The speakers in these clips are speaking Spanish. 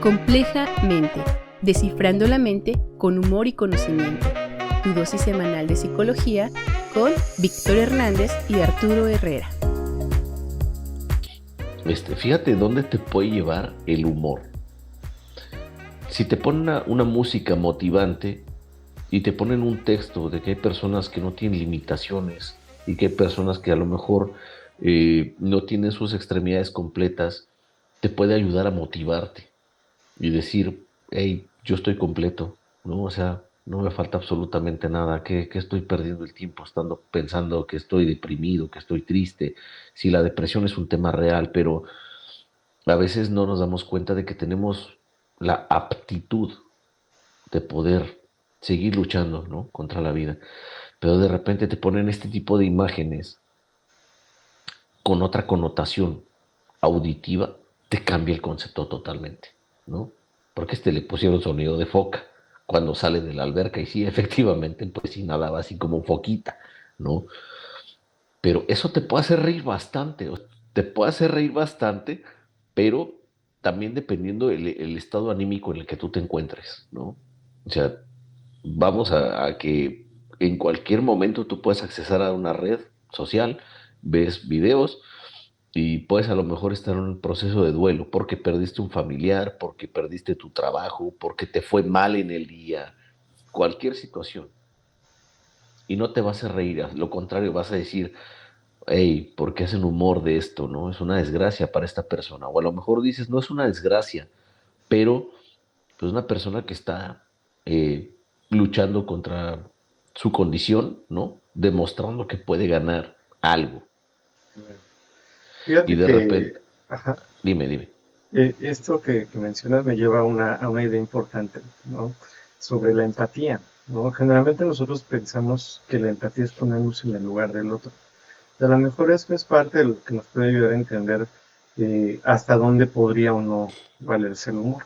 Complejamente, descifrando la mente con humor y conocimiento. Tu dosis semanal de psicología con Víctor Hernández y Arturo Herrera. Fíjate dónde te puede llevar el humor. Si te ponen una música motivante y te ponen un texto de que hay personas que no tienen limitaciones y que hay personas que a lo mejor no tienen sus extremidades completas, te puede ayudar a motivarte y decir, hey, yo estoy completo, ¿no? O sea, no me falta absolutamente nada, que estoy perdiendo el tiempo estando pensando que estoy deprimido, que estoy triste, si la depresión es un tema real, pero a veces no nos damos cuenta de que tenemos la aptitud de poder seguir luchando, ¿no? Contra la vida. Pero de repente te ponen este tipo de imágenes con otra connotación auditiva, te cambia el concepto totalmente, ¿no? Porque le pusieron sonido de foca cuando sale de la alberca y sí, efectivamente, pues sí nadaba así como foquita, ¿no? Pero eso te puede hacer reír bastante, te puede hacer reír bastante, pero también dependiendo el estado anímico en el que tú te encuentres, ¿no? O sea, vamos a que en cualquier momento tú puedes accesar a una red social, ves videos y puedes a lo mejor estar en un proceso de duelo porque perdiste un familiar, porque perdiste tu trabajo, porque te fue mal en el día, cualquier situación. Y no te vas a reír, a lo contrario, vas a decir, hey, ¿por qué hacen humor de esto? ¿No? Es una desgracia para esta persona. O a lo mejor dices, no es una desgracia, pero pues una persona que está luchando contra su condición, ¿no? Demostrando que puede ganar algo. Y Fíjate de que, repente, ajá, dime. esto que mencionas me lleva a una idea importante, ¿no? Sobre la empatía, ¿no? Generalmente nosotros pensamos que la empatía es ponernos en el lugar del otro. Y a lo mejor eso es parte de lo que nos puede ayudar a entender hasta dónde podría o no valerse el humor.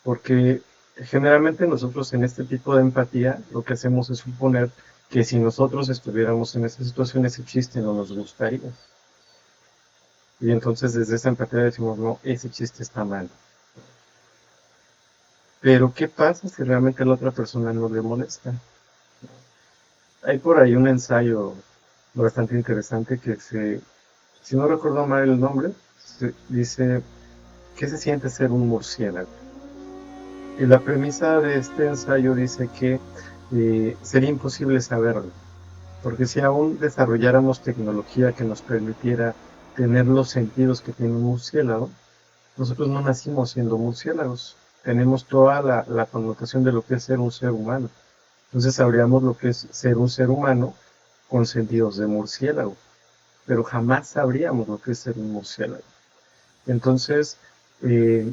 Porque generalmente nosotros en este tipo de empatía lo que hacemos es suponer que si nosotros estuviéramos en esas situaciones existen o nos gustaría. Y entonces desde esa empatía decimos, no, ese chiste está mal. Pero ¿qué pasa si realmente a la otra persona no le molesta? Hay por ahí un ensayo bastante interesante si no recuerdo mal el nombre, dice, ¿qué se siente ser un murciélago? Y la premisa de este ensayo dice que sería imposible saberlo, porque si aún desarrolláramos tecnología que nos permitiera tener los sentidos que tiene un murciélago, nosotros no nacimos siendo murciélagos. Tenemos toda la connotación de lo que es ser un ser humano. Entonces sabríamos lo que es ser un ser humano con sentidos de murciélago, pero jamás sabríamos lo que es ser un murciélago. Entonces, eh,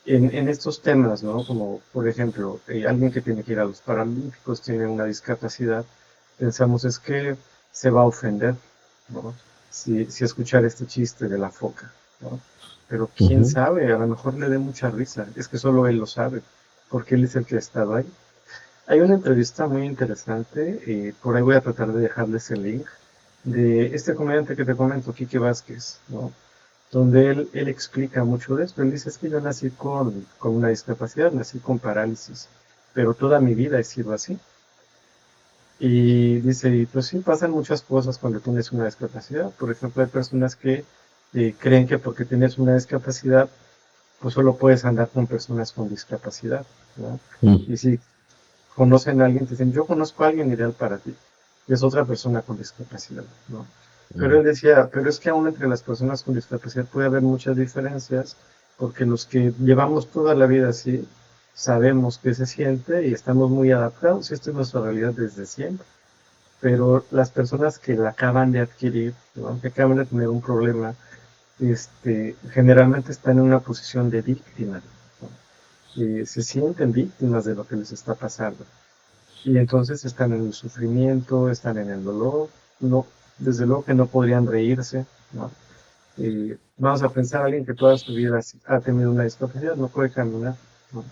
en estos temas, ¿no? Como por ejemplo, alguien que tiene que ir a los Paralímpicos tiene una discapacidad, pensamos es que se va a ofender, ¿no? Si escuchar este chiste de la foca, ¿no? Pero quién uh-huh. sabe, a lo mejor le dé mucha risa, es que solo él lo sabe, porque él es el que ha estado ahí. Hay una entrevista muy interesante, por ahí voy a tratar de dejarles el link, de este comediante que te comento, Quique Vázquez, ¿no? Donde él explica mucho de esto. Él dice, es que yo nací con una discapacidad, nací con parálisis, pero toda mi vida he sido así. Y dice, y pues sí, pasan muchas cosas cuando tienes una discapacidad. Por ejemplo, hay personas que creen que porque tienes una discapacidad, pues solo puedes andar con personas con discapacidad, ¿no? Mm. Y si conocen a alguien, te dicen, yo conozco a alguien ideal para ti. Y es otra persona con discapacidad, ¿no? Pero Mm. él decía, pero es que aún entre las personas con discapacidad puede haber muchas diferencias, porque los que llevamos toda la vida así, sabemos qué se siente y estamos muy adaptados, y esta es nuestra realidad desde siempre. Pero las personas que la acaban de adquirir, ¿no? Que acaban de tener un problema, generalmente están en una posición de víctima, ¿no? Se sienten víctimas de lo que les está pasando. Y entonces están en el sufrimiento, están en el dolor, no, desde luego que no podrían reírse, ¿no? Vamos a pensar a alguien que toda su vida ha tenido una discapacidad, no puede caminar, ¿no?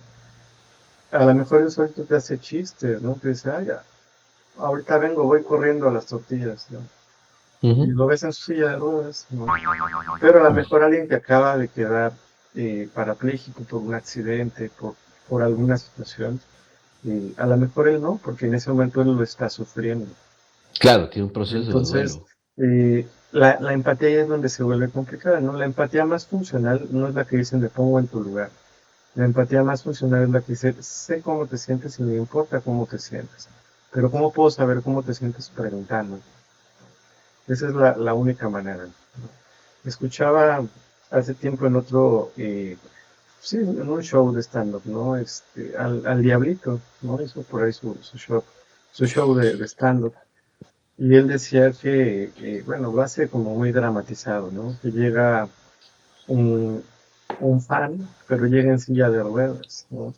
A lo mejor eso ahorita te hace chistes, ¿no? Te dice, ay, ya, ahorita vengo, voy corriendo a las tortillas, ¿no? Y Uh-huh. lo ves en su silla de ruedas, ¿no? Pero a lo mejor alguien que acaba de quedar parapléjico por un accidente, por alguna situación, a lo mejor él no, porque en ese momento él lo está sufriendo. Claro, tiene un proceso de Entonces, duelo. la empatía ahí es donde se vuelve complicada, ¿no? La empatía más funcional no es la que dice me pongo en tu lugar. La empatía más funcional es la que dice sé cómo te sientes y me importa cómo te sientes. Pero ¿cómo puedo saber cómo te sientes preguntando? Esa es la única manera. Escuchaba hace tiempo en otro, sí, en un show de stand-up, ¿no? Al Diablito, ¿no? Hizo por ahí su show de stand-up. Y él decía que, bueno, lo hace como muy dramatizado, ¿no? Que llega un, un fan, pero llega en silla de ruedas, ¿no?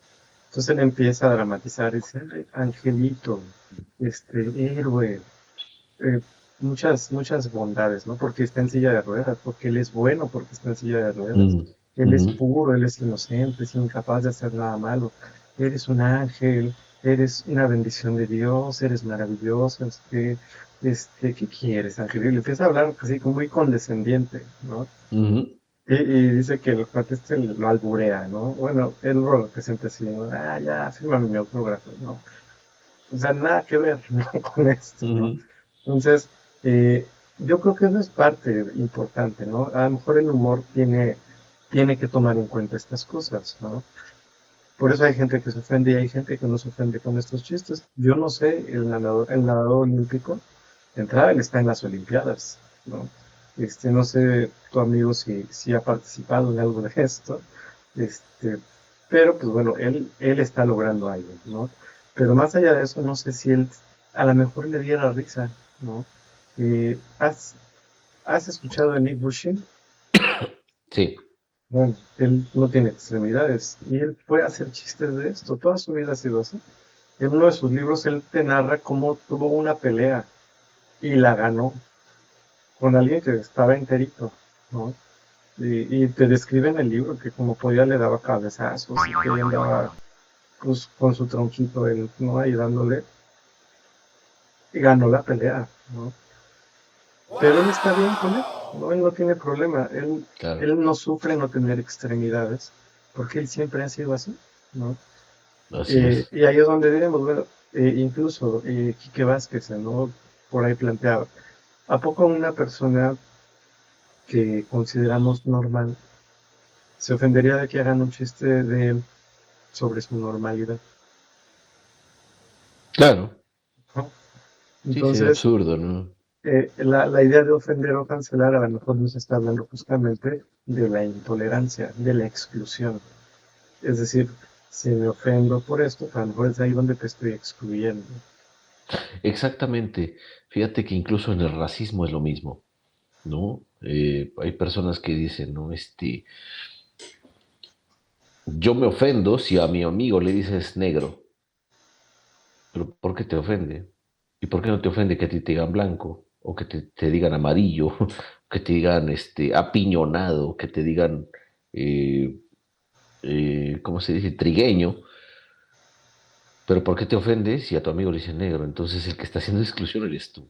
Entonces él empieza a dramatizar y dice, "Ay, angelito, héroe, eh, muchas bondades, ¿no? Porque está en silla de ruedas, porque él es bueno, porque está en silla de ruedas. Ujú, Él es ujú, puro, él es inocente, es incapaz de hacer nada malo. Eres un ángel, eres una bendición de Dios, eres maravilloso, ¿qué quieres, ángel? Y le empieza a hablar así como muy condescendiente, ¿no? ujú, Y dice que el cuate lo alburea, ¿no? Bueno, él lo presenta así, ¿no? Ah, ya, fírmame mi autógrafo, ¿no? O sea, nada que ver, ¿no? Con esto, ¿no? ujú. Entonces, yo creo que eso es parte importante, ¿no? A lo mejor el humor tiene que tomar en cuenta estas cosas, ¿no? Por eso hay gente que se ofende y hay gente que no se ofende con estos chistes. Yo no sé, el nadador olímpico, de entrada él está en las Olimpiadas, ¿no? No sé tu amigo si ha participado en algo de esto, este, pero pues bueno, él está logrando algo, ¿no? Pero más allá de eso, no sé si él a lo mejor le diera risa, ¿no? ¿Has escuchado de Nick Bushin? Sí, Bueno, él no tiene extremidades y él puede hacer chistes de esto, toda su vida ha sido así. En uno de sus libros él te narra cómo tuvo una pelea y la ganó con alguien que estaba enterito, ¿no? Y te describe en el libro que como podía le daba cabezazos y que andaba pues, con su tronquito él, ¿no? Ahí dándole y ganó la pelea, ¿no? Pero él está bien con él, ¿no? Él no tiene problema, claro, él no sufre no tener extremidades porque él siempre ha sido así, ¿no? así es. Y ahí es donde diremos, bueno, incluso Quique Vázquez, ¿no? Por ahí planteaba, ¿a poco una persona que consideramos normal se ofendería de que hagan un chiste de él sobre su normalidad? Claro, ¿No? sí, sería Entonces, absurdo, ¿no? la idea de ofender o cancelar a lo mejor nos está hablando justamente de la intolerancia, de la exclusión. Es decir, si me ofendo por esto, a lo mejor es ahí donde te estoy excluyendo. Exactamente. Fíjate que incluso en el racismo es lo mismo, ¿no? Hay personas que dicen, ¿no? Yo me ofendo si a mi amigo le dices negro, pero ¿por qué te ofende? ¿Y por qué no te ofende que a ti te digan blanco? O que te digan amarillo, que te digan apiñonado, que te digan, eh, ¿cómo se dice? Trigueño. Pero ¿por qué te ofendes si a tu amigo le dicen negro? Entonces el que está haciendo exclusión eres tú.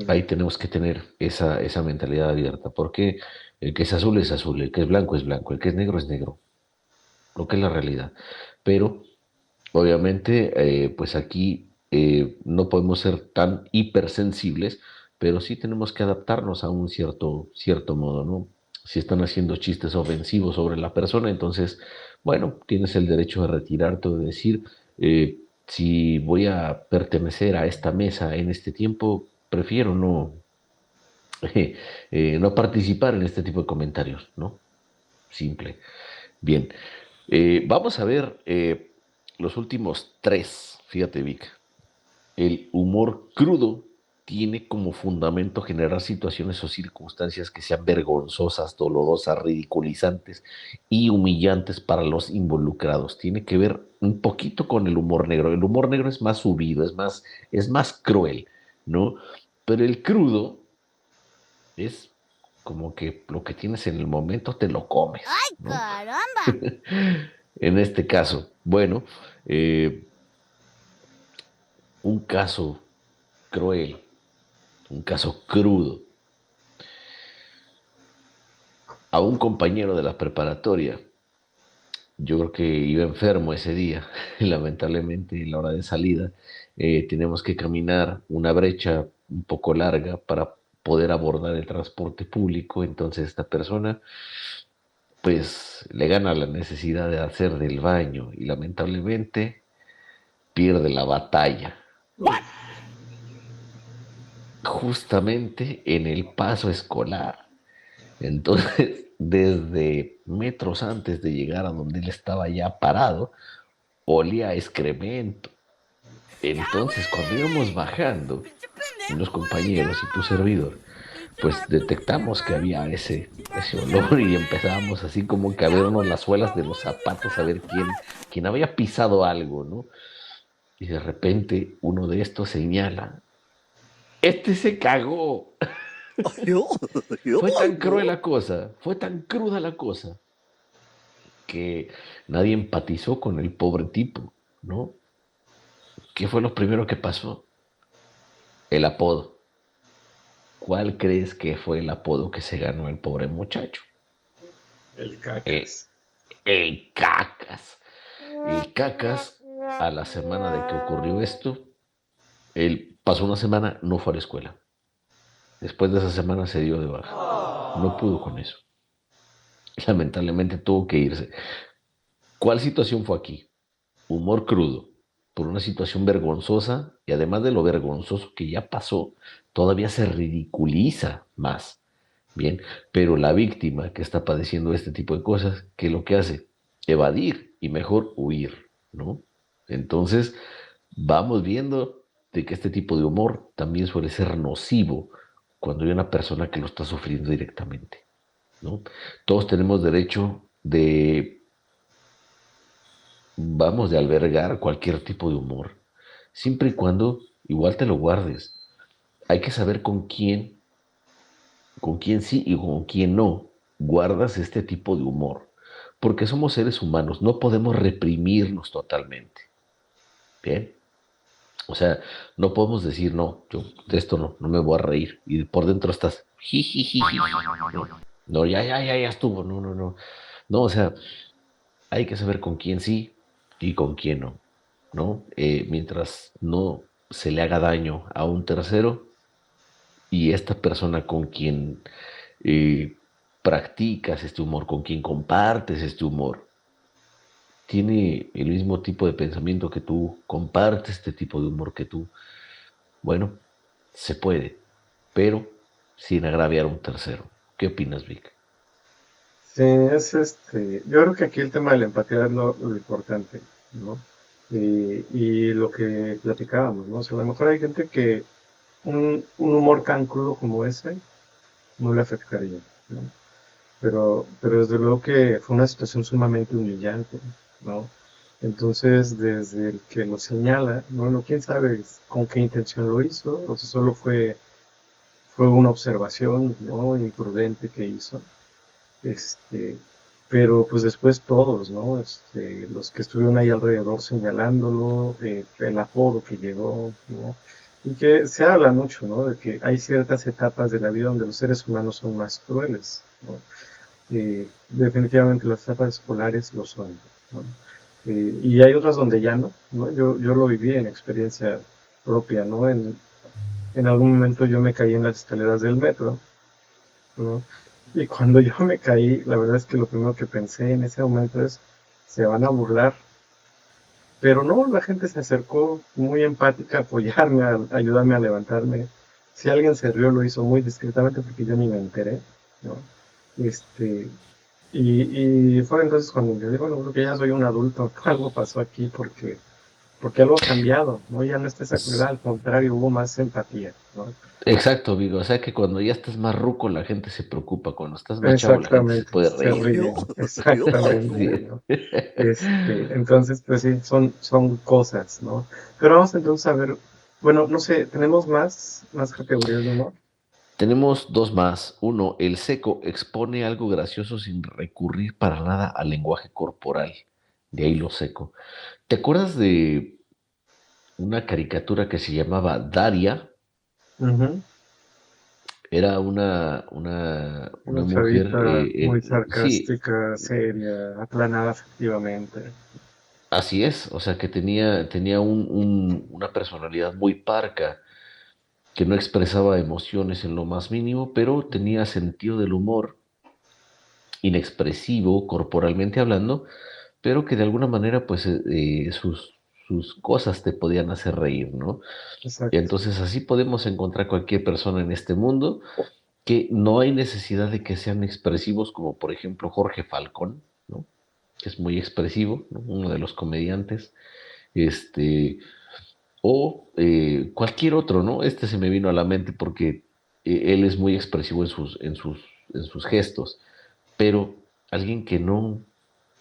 Ahí Exactamente. tenemos que tener esa mentalidad abierta, porque el que es azul, el que es blanco, el que es negro, lo que es la realidad. Pero obviamente, pues aquí no podemos ser tan hipersensibles, pero sí tenemos que adaptarnos a un cierto modo, ¿no? Si están haciendo chistes ofensivos sobre la persona, entonces, bueno, tienes el derecho de retirarte o de decir, si voy a pertenecer a esta mesa en este tiempo, prefiero no participar en este tipo de comentarios, ¿no? Simple. Bien, vamos a ver los últimos tres. Fíjate, Vic. El humor crudo tiene como fundamento generar situaciones o circunstancias que sean vergonzosas, dolorosas, ridiculizantes y humillantes para los involucrados. Tiene que ver un poquito con el humor negro. El humor negro es más subido, es más cruel, ¿no? Pero el crudo es como que lo que tienes en el momento te lo comes, ¡Ay, ¿no? caramba! En este caso, bueno, eh, un caso cruel, un caso crudo. a un compañero de la preparatoria. Yo creo que iba enfermo ese día. Lamentablemente, en la hora de salida, tenemos que caminar una brecha un poco larga para poder abordar el transporte público. Entonces, esta persona, pues, le gana la necesidad de hacer del baño y lamentablemente pierde la batalla. Justamente en el paso escolar. Entonces, desde metros antes de llegar a donde él estaba ya parado, olía a excremento. Entonces, cuando íbamos bajando, unos compañeros y tu servidor, pues detectamos que había ese olor y empezábamos así como que a vernos las suelas de los zapatos, a ver quién había pisado algo, ¿no? Y de repente uno de estos señala, este se cagó. Fue tan cruel la cosa, fue tan cruda la cosa, que nadie empatizó con el pobre tipo, ¿no? ¿Qué fue lo primero que pasó? El apodo. ¿Cuál crees que fue el apodo que se ganó el pobre muchacho? El El, cacas. el Cacas. El Cacas, a la semana de que ocurrió esto, él pasó una semana, no fue a la escuela. Después de esa semana se dio de baja. No pudo con eso. Lamentablemente tuvo que irse. ¿Cuál situación fue aquí? Humor crudo, por una situación vergonzosa y además de lo vergonzoso que ya pasó, todavía se ridiculiza más. Bien, pero la víctima que está padeciendo este tipo de cosas, ¿qué es lo que hace? Evadir y mejor huir, ¿no? Entonces, vamos viendo de que este tipo de humor también suele ser nocivo cuando hay una persona que lo está sufriendo directamente, ¿no? Todos tenemos derecho de, vamos, de albergar cualquier tipo de humor, siempre y cuando igual te lo guardes. Hay que saber con quién sí y con quién no guardas este tipo de humor, porque somos seres humanos, no podemos reprimirnos totalmente, ¿bien? O sea, no podemos decir, no, yo de esto no me voy a reír, y por dentro estás, jijijiji, no, no, ya estuvo, no, no, o sea, hay que saber con quién sí y con quién no, ¿no? Mientras no se le haga daño a un tercero y esta persona con quien practicas este humor, con quien compartes este humor, tiene el mismo tipo de pensamiento que tú, comparte este tipo de humor que tú, bueno, se puede, pero sin agraviar a un tercero. ¿Qué opinas, Vic? Sí, yo creo que aquí el tema de la empatía es lo importante, ¿no? Y lo que platicábamos, ¿no? O sea, a lo mejor hay gente que un humor tan crudo como ese no le afectaría, ¿no? Pero desde luego que fue una situación sumamente humillante, ¿no? Entonces, desde el que lo señala, bueno, quién sabe con qué intención lo hizo, o si solo fue una observación, ¿no? Imprudente que hizo. Este, pero pues después todos, ¿no? Los que estuvieron ahí alrededor señalándolo, el apodo que llegó, ¿no? Y que se habla mucho, ¿no? De que hay ciertas etapas de la vida donde los seres humanos son más crueles, ¿no? Definitivamente las etapas escolares lo son, ¿no? Y hay otras donde ya no, ¿no? Yo lo viví en experiencia propia, ¿no? En algún momento yo me caí en las escaleras del metro, ¿no? Y cuando yo me caí, la verdad es que lo primero que pensé en ese momento es, se van a burlar. Pero no, la gente se acercó muy empática a apoyarme, a ayudarme a levantarme. Si alguien se rió, lo hizo muy discretamente porque yo ni me enteré, ¿no? Este, y fue entonces cuando me dije, bueno, creo que ya soy un adulto, algo pasó aquí porque algo ha cambiado, ¿no? Ya no está esa crueldad, al contrario, hubo más empatía, ¿no? Exacto, Vigo. O sea que cuando ya estás más ruco la gente se preocupa, cuando estás más chavo la gente se Exactamente, puede se reír, ríen, ¿no? exactamente, Sí. ¿no? Entonces, pues sí, son cosas, ¿no? Pero vamos entonces a ver, bueno, no sé, ¿tenemos más categorías de humor? Tenemos dos más. Uno, el seco expone algo gracioso sin recurrir para nada al lenguaje corporal. De ahí lo seco. ¿Te acuerdas de una caricatura que se llamaba Daria? Ujú. Era una Una mujer, chavita muy sí, sarcástica, seria, aplanada efectivamente. así es, o sea que tenía una personalidad muy parca, que no expresaba emociones en lo más mínimo, pero tenía sentido del humor, inexpresivo corporalmente hablando, pero que de alguna manera pues sus cosas te podían hacer reír, ¿no? Y Exacto. entonces así podemos encontrar cualquier persona en este mundo, que no hay necesidad de que sean expresivos, como por ejemplo Jorge Falcón, ¿no? Que es muy expresivo, ¿no? Uno de los comediantes, este, o cualquier otro, ¿no? Este se me vino a la mente porque él es muy expresivo en sus gestos, pero alguien que no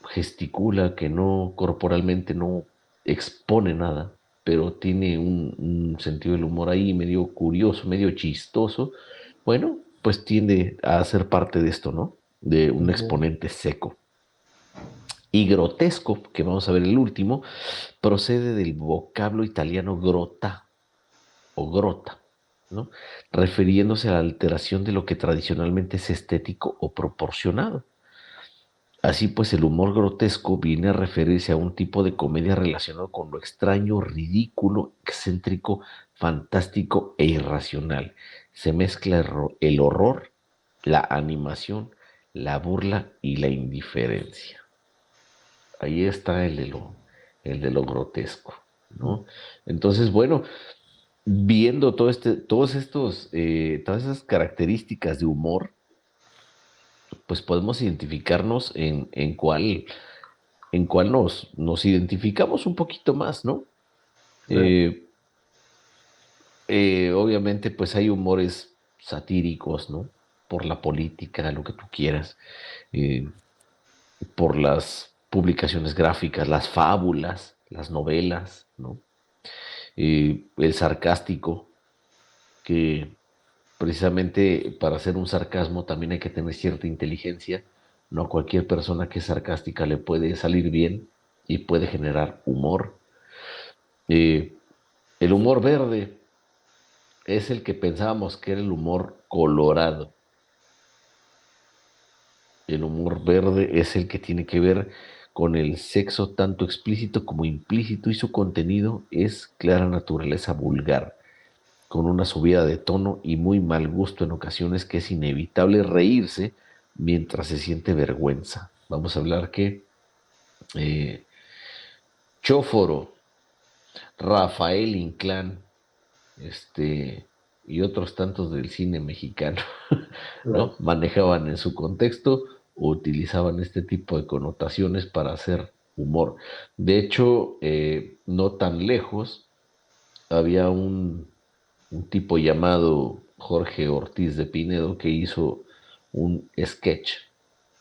gesticula, que no corporalmente no expone nada, pero tiene un sentido del humor ahí medio curioso, medio chistoso, bueno, pues tiende a ser parte de esto, ¿no? De un Ujú. exponente seco. Y grotesco, que vamos a ver el último, procede del vocablo italiano grota o grota, ¿no? Refiriéndose a la alteración de lo que tradicionalmente es estético o proporcionado. Así pues, el humor grotesco viene a referirse a un tipo de comedia relacionado con lo extraño, ridículo, excéntrico, fantástico e irracional. Se mezcla el horror, la animación, la burla y la indiferencia. Ahí está el de lo grotesco, ¿no? Entonces, bueno, viendo todas esas características de humor, pues podemos identificarnos en cuál nos identificamos un poquito más, ¿no? Claro. Eh, obviamente, pues hay humores satíricos, ¿no? Por la política, lo que tú quieras, eh, por las publicaciones gráficas, las fábulas, las novelas, ¿no? El sarcástico, que precisamente para hacer un sarcasmo también hay que tener cierta inteligencia. No a cualquier persona que es sarcástica le puede salir bien y puede generar humor. Eh, el humor verde es el que pensábamos que era el humor colorado. El humor verde es el que tiene que ver con el sexo tanto explícito como implícito, y su contenido es clara naturaleza vulgar, con una subida de tono y muy mal gusto en ocasiones, que es inevitable reírse mientras se siente vergüenza. Vamos a hablar que eh, Chóforo, Rafael Inclán, y otros tantos del cine mexicano, Claro. ¿no? Manejaban en su contexto o utilizaban este tipo de connotaciones para hacer humor. De hecho, no tan lejos, había un tipo llamado Jorge Ortiz de Pinedo que hizo un sketch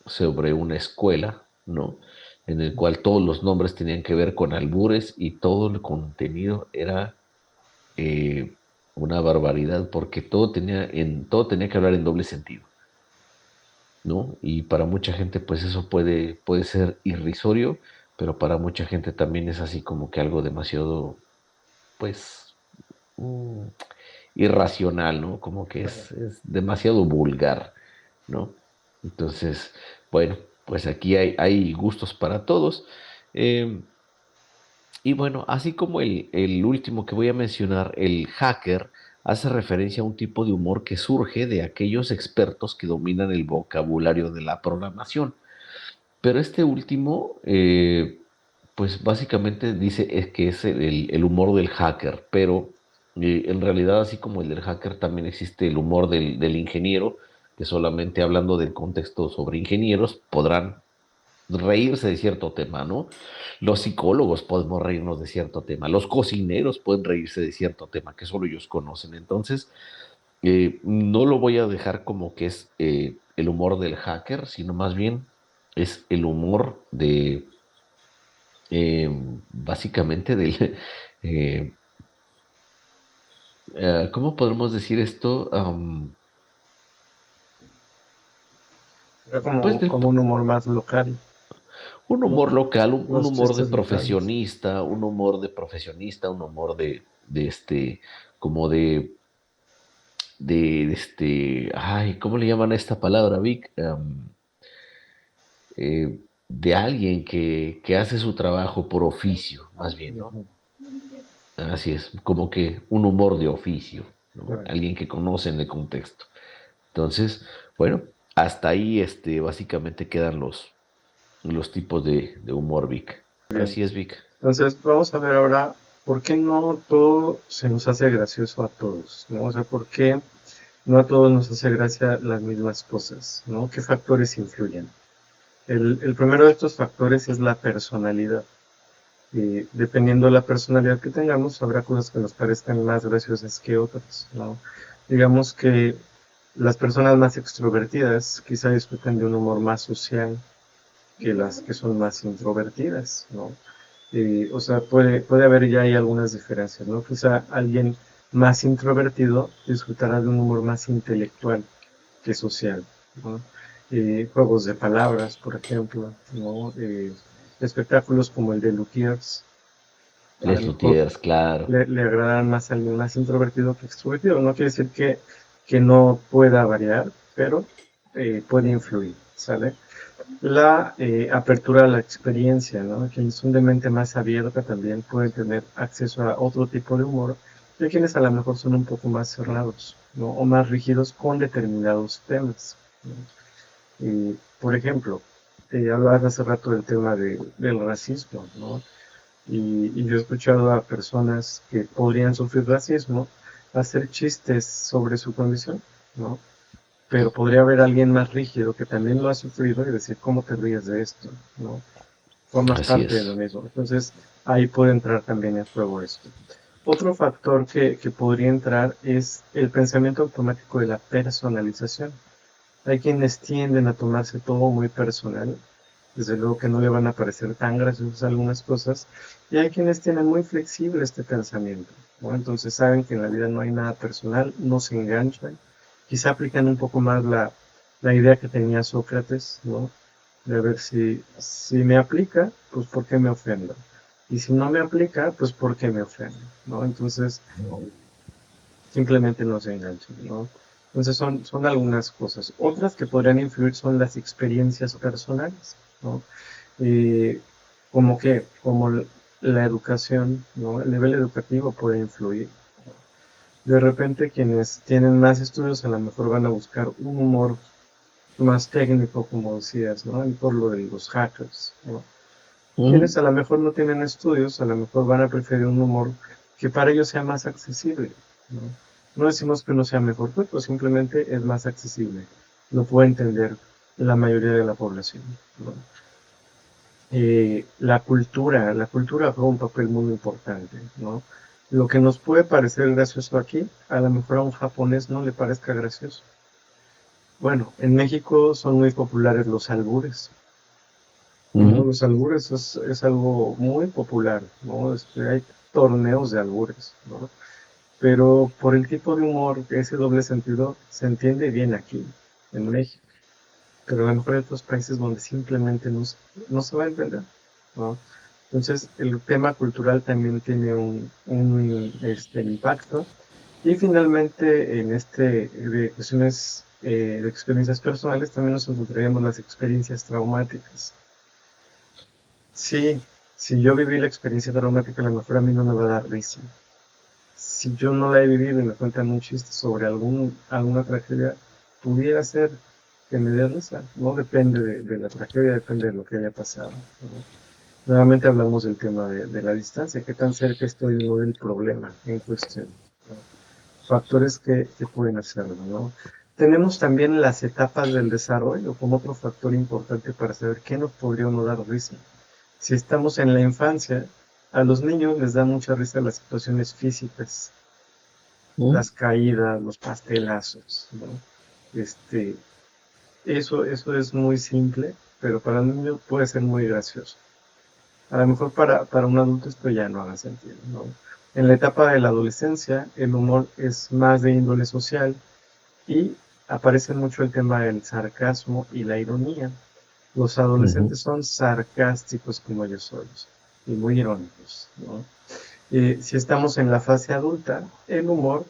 sobre una escuela, ¿no? En el cual todos los nombres tenían que ver con albures y todo el contenido era eh, una barbaridad, porque todo tenía que hablar en doble sentido, ¿no? Y para mucha gente, pues eso puede ser irrisorio, pero para mucha gente también es así como que algo demasiado, pues, mm, irracional, ¿no? Como que Claro. es demasiado vulgar, ¿no? Entonces, bueno, pues aquí hay gustos para todos. Eh, y bueno, así como el último que voy a mencionar, el hacker, hace referencia a un tipo de humor que surge de aquellos expertos que dominan el vocabulario de la programación. Pero este último, pues básicamente dice es que es el humor del hacker, pero en realidad, así como el del hacker, también existe el humor del ingeniero, que solamente hablando del contexto sobre ingenieros podrán reírse de cierto tema, ¿no? Los psicólogos podemos reírnos de cierto tema, los cocineros pueden reírse de cierto tema que solo ellos conocen. Entonces, no lo voy a dejar como que es el humor del hacker, sino más bien es el humor eh, básicamente del... eh, ¿cómo podemos decir esto? Era Pues como un humor más local, un ¿no? humor local, un Los humor de chistes locales. profesionista, un humor de, como de ay, ¿cómo le llaman a esta palabra, Vic? De alguien que hace su trabajo por oficio, más bien, ¿no? Ujú, Así es, como que un humor de oficio, ¿no? correcto. Alguien que conoce en el contexto. Entonces, bueno, hasta ahí básicamente quedan los tipos de humor, Vic. Bien. Así es, Vic. Entonces, vamos a ver ahora por qué no todo se nos hace gracioso a todos, ¿no? O sea, por qué no a todos nos hace gracia las mismas cosas, ¿no? ¿Qué factores influyen? El primero de estos factores es la personalidad. Y dependiendo de la personalidad que tengamos, habrá cosas que nos parezcan más graciosas que otras, ¿no? Digamos que las personas más extrovertidas quizá disfruten de un humor más social que las que son más introvertidas, ¿no? O sea, puede haber ya ahí algunas diferencias, ¿no? Quizá alguien más introvertido disfrutará de un humor más intelectual que social, ¿no? Juegos de palabras, por ejemplo, ¿no? Espectáculos como el de Luthiers, a lo Les mejor Luthiers, claro. le agradarán más a alguien más introvertido que extrovertido. No quiere decir que no pueda variar, pero puede influir, ¿sale? La apertura a la experiencia, ¿no? Quienes son de mente más abierta también pueden tener acceso a otro tipo de humor, y quienes a lo mejor son un poco más cerrados, ¿no? O más rígidos con determinados temas, ¿no? Por ejemplo, hablabas hace rato del tema del racismo, ¿no? Y yo he escuchado a personas que podrían sufrir racismo hacer chistes sobre su condición, ¿no? Pero podría haber alguien más rígido que también lo ha sufrido y decir, ¿cómo te ríes de esto? ¿No? Formas Así parte de lo es. mismo. Entonces, ahí puede entrar también en juego esto. Otro factor que podría entrar es el pensamiento automático de la personalización. Hay quienes tienden a tomarse todo muy personal, desde luego que no le van a parecer tan graciosas algunas cosas, y hay quienes tienen muy flexible este pensamiento, ¿no? Entonces saben que en la vida no hay nada personal, no se enganchan, quizá aplican un poco más la idea que tenía Sócrates, ¿no? De ver si me aplica, pues ¿por qué me ofendo? Y si no me aplica, pues ¿por qué me ofendo? ¿No? Entonces, simplemente no se enganchan, ¿no? Entonces son algunas cosas. Otras que podrían influir son las experiencias personales, ¿no? Eh, como la educación, ¿no? El nivel educativo puede influir. De repente quienes tienen más estudios a lo mejor van a buscar un humor más técnico, como decías, ¿no? Y por lo de los hackers, ¿no? Quienes Ujú. a lo mejor no tienen estudios, a lo mejor van a preferir un humor que para ellos sea más accesible, ¿no? No decimos que no sea mejor, pero simplemente es más accesible. Lo puede entender la mayoría de la población, ¿no? La cultura juega un papel muy importante, ¿no? Lo que nos puede parecer gracioso aquí, a lo mejor a un japonés no le parezca gracioso. Bueno, en México son muy populares los albures, ¿no? Ujú. Los albures es algo muy popular, ¿no? Hay torneos de albures, ¿no? Pero por el tipo de humor, ese doble sentido se entiende bien aquí, en México. Pero a lo mejor hay otros países donde simplemente no se va a entender, ¿no? Entonces, el tema cultural también tiene un impacto. Y finalmente, en de cuestiones de experiencias personales, también nos encontraríamos las experiencias traumáticas. Sí, si yo viví la experiencia traumática, a lo mejor a mí no me va a dar risa. Si yo no la he vivido y me cuentan un chiste sobre alguna tragedia, pudiera ser que me dé risa. No depende de la tragedia, depende de lo que haya pasado, ¿no? Nuevamente hablamos del tema de la distancia, qué tan cerca estoy yo del problema en cuestión, ¿no? Factores que pueden hacerlo, ¿no? Tenemos también las etapas del desarrollo como otro factor importante para saber qué nos podría o no dar risa. Si estamos en la infancia, a los niños les da mucha risa las situaciones físicas, Ujú. las caídas, los pastelazos, ¿no? Este, eso es muy simple, pero para un niño puede ser muy gracioso. A lo mejor para un adulto esto ya no haga sentido, ¿no? En la etapa de la adolescencia, el humor es más de índole social y aparece mucho el tema del sarcasmo y la ironía. Los Ujú. adolescentes son sarcásticos como ellos solos y muy irónicos, ¿no? Si estamos en la fase adulta, el humor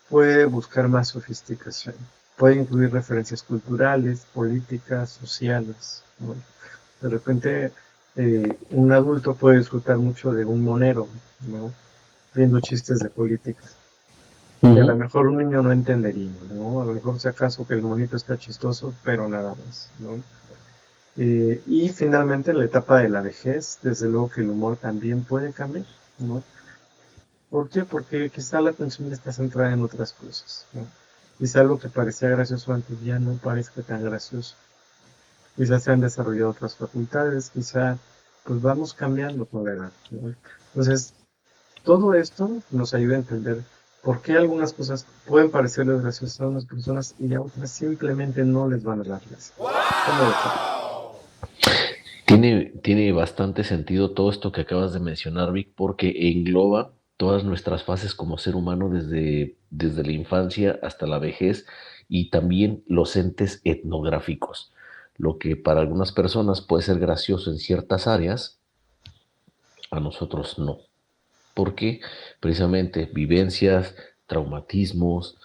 puede buscar más sofisticación. Puede incluir referencias culturales, políticas, sociales, ¿no? De repente, un adulto puede disfrutar mucho de un monero, ¿no? Viendo chistes de política, que a lo Ujú. mejor un niño no entendería, ¿no? A lo mejor si acaso que el monito está chistoso, pero nada más, ¿no? Y finalmente, en la etapa de la vejez, desde luego que el humor también puede cambiar, ¿no? ¿Por qué? Porque quizá la atención está centrada en otras cosas, ¿no? Quizá lo que parecía gracioso antes ya no parezca tan gracioso. Quizá se han desarrollado otras facultades, quizá pues vamos cambiando con la edad, ¿no? Entonces, todo esto nos ayuda a entender por qué algunas cosas pueden parecerles graciosas a unas personas y a otras simplemente no les van a dar gracia. ¿Cómo ves? Tiene bastante sentido todo esto que acabas de mencionar, Vic, porque engloba todas nuestras fases como ser humano desde la infancia hasta la vejez y también los entes etnográficos. Lo que para algunas personas puede ser gracioso en ciertas áreas, a nosotros no. Porque precisamente vivencias, traumatismos,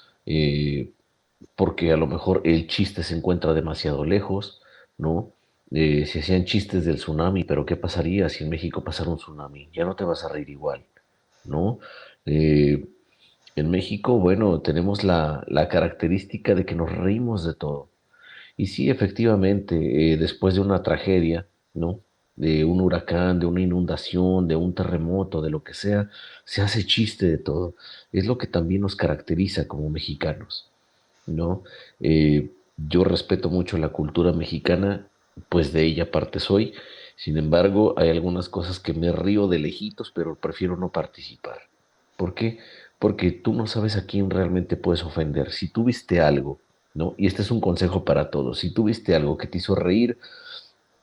porque a lo mejor el chiste se encuentra demasiado lejos, ¿no? Se hacían chistes del tsunami, pero ¿qué pasaría si en México pasara un tsunami? Ya no te vas a reír igual, ¿no? Eh, en México, bueno, tenemos la característica de que nos reímos de todo. Y sí, efectivamente, después de una tragedia, ¿no? De un huracán, de una inundación, de un terremoto, de lo que sea, se hace chiste de todo. Es lo que también nos caracteriza como mexicanos, ¿no? Yo respeto mucho la cultura mexicana, pues de ella parte soy. Sin embargo, hay algunas cosas que me río de lejitos, pero prefiero no participar. ¿Por qué? Porque tú no sabes a quién realmente puedes ofender. Si tú viste algo, ¿no? Y este es un consejo para todos. Si tú viste algo que te hizo reír,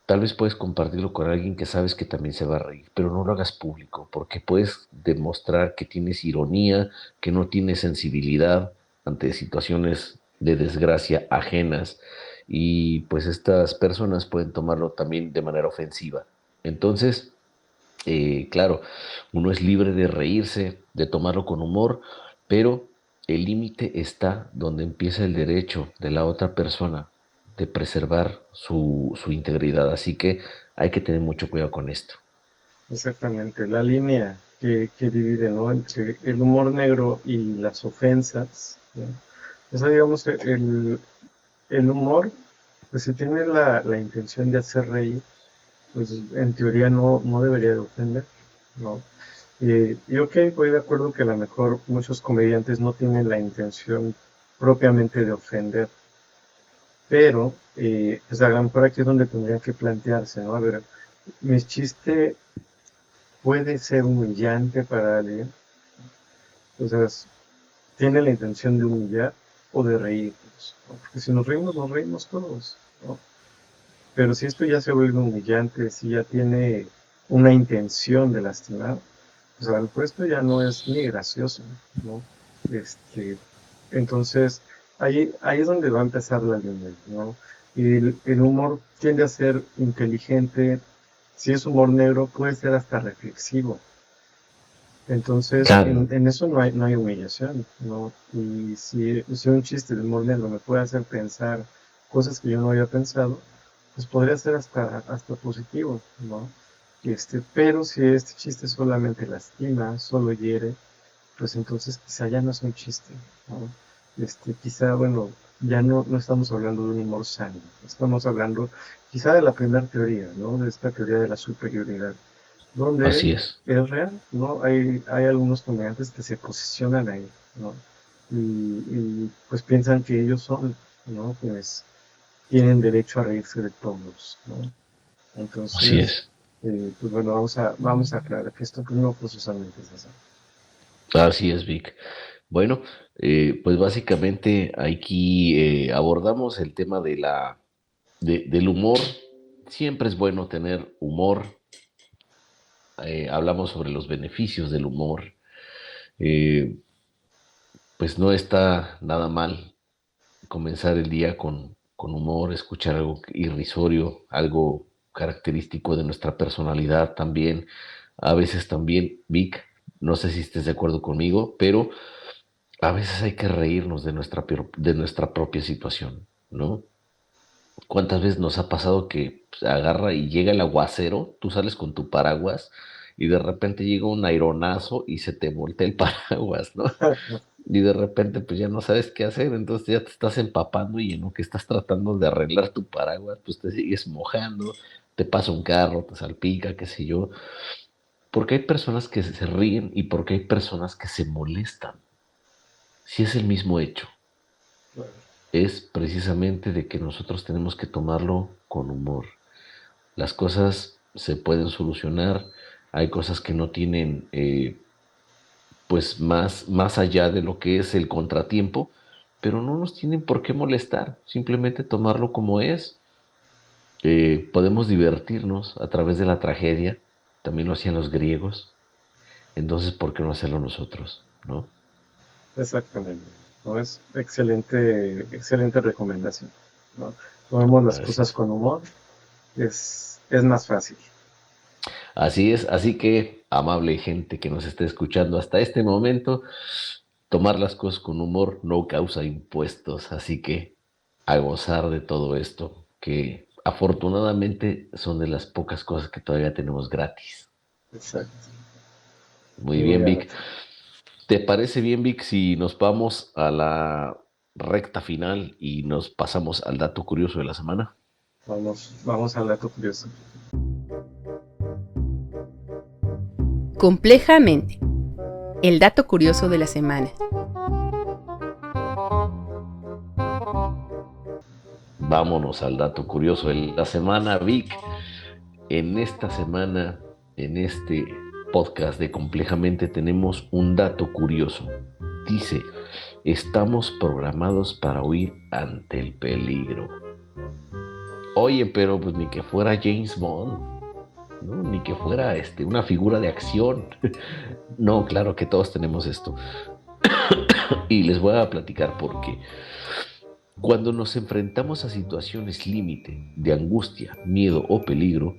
tal vez puedes compartirlo con alguien que sabes que también se va a reír, pero no lo hagas público, porque puedes demostrar que tienes ironía, que no tienes sensibilidad ante situaciones de desgracia ajenas y pues estas personas pueden tomarlo también de manera ofensiva. Entonces, claro, uno es libre de reírse, de tomarlo con humor, pero el límite está donde empieza el derecho de la otra persona de preservar su integridad. Así que hay que tener mucho cuidado con esto. Exactamente, la línea que divide, ¿no? Entre el humor negro y las ofensas, ¿no? O sea, digamos, el humor, pues si tiene la intención de hacer reír, pues en teoría no debería de ofender, ¿no? Y ok, voy de acuerdo que a lo mejor muchos comediantes no tienen la intención propiamente de ofender, pero pues a lo mejor aquí es donde tendrían que plantearse, ¿no? A ver, mi chiste puede ser humillante para alguien, o sea, tiene la intención de humillar o de reírnos, ¿no? Porque si nos reímos todos, ¿no? Pero si esto ya se vuelve humillante, si ya tiene una intención de lastimar, pues a lo mejor esto ya no es ni gracioso, ¿no? Este, entonces, ahí es donde va a empezar la línea, ¿no? Y el humor tiende a ser inteligente, si es humor negro, puede ser hasta reflexivo. Entonces, Claro, en eso no hay humillación, ¿no? Y si un chiste de humor negro me puede hacer pensar cosas que yo no había pensado, pues podría ser hasta positivo, ¿no? Pero si este chiste solamente lastima, solo hiere, pues entonces quizá ya no es un chiste, ¿no? Quizá, bueno, ya no estamos hablando de un humor sano, estamos hablando quizá de la primera teoría, ¿no? De esta teoría de la superioridad, donde así es. es real, ¿no? Hay algunos comediantes que se posicionan ahí, ¿no? Pues piensan que ellos son, ¿no? Pues tienen derecho a reírse de todos, ¿no? Así Entonces, es. pues bueno, vamos a aclarar que esto no forzosamente es así. Así es, Vic. Bueno, pues básicamente aquí abordamos el tema del humor. Siempre es bueno tener humor. Hablamos sobre los beneficios del humor. Eh, pues no está nada mal comenzar el día con humor, escuchar algo irrisorio, algo característico de nuestra personalidad también. A veces también, Vic, no sé si estés de acuerdo conmigo, pero a veces hay que reírnos de nuestra propia situación, ¿no? ¿Cuántas veces nos ha pasado que pues, agarra y llega el aguacero, tú sales con tu paraguas y de repente llega un aironazo y se te voltea el paraguas, ¿no? Y de repente pues ya no sabes qué hacer, entonces ya te estás empapando y en lo que estás tratando de arreglar tu paraguas, pues te sigues mojando, te pasa un carro, te salpica, qué sé yo. Porque hay personas que se ríen y porque hay personas que se molestan. Si es el mismo hecho, Claro. es precisamente de que nosotros tenemos que tomarlo con humor. Las cosas se pueden solucionar, hay cosas que no tienen pues más allá de lo que es el contratiempo, pero no nos tienen por qué molestar, simplemente tomarlo como es. Podemos divertirnos a través de la tragedia, también lo hacían los griegos, entonces ¿por qué no hacerlo nosotros? ¿No? Exactamente. ¿No? Es excelente, excelente recomendación. ¿No? Tomemos las cosas Así, con humor, es más fácil. así es, así que amable gente que nos esté escuchando hasta este momento, tomar las cosas con humor no causa impuestos, así que a gozar de todo esto, que afortunadamente son de las pocas cosas que todavía tenemos gratis. Exacto. Muy Muy bien, bien. Vic. ¿Te parece bien, Vic, si nos vamos a la recta final y nos pasamos al dato curioso de la semana? Vamos al dato curioso. Complejamente, el dato curioso de la semana. Vámonos al dato curioso de la semana, Vic. En esta semana, en este podcast de Complejamente, tenemos un dato curioso. Dice, estamos programados para huir ante el peligro. Oye, pero pues ni que fuera James Bond, ¿no? Ni que fuera una figura de acción. No, claro que todos tenemos esto. Y les voy a platicar por qué. Cuando nos enfrentamos a situaciones límite de angustia, miedo o peligro,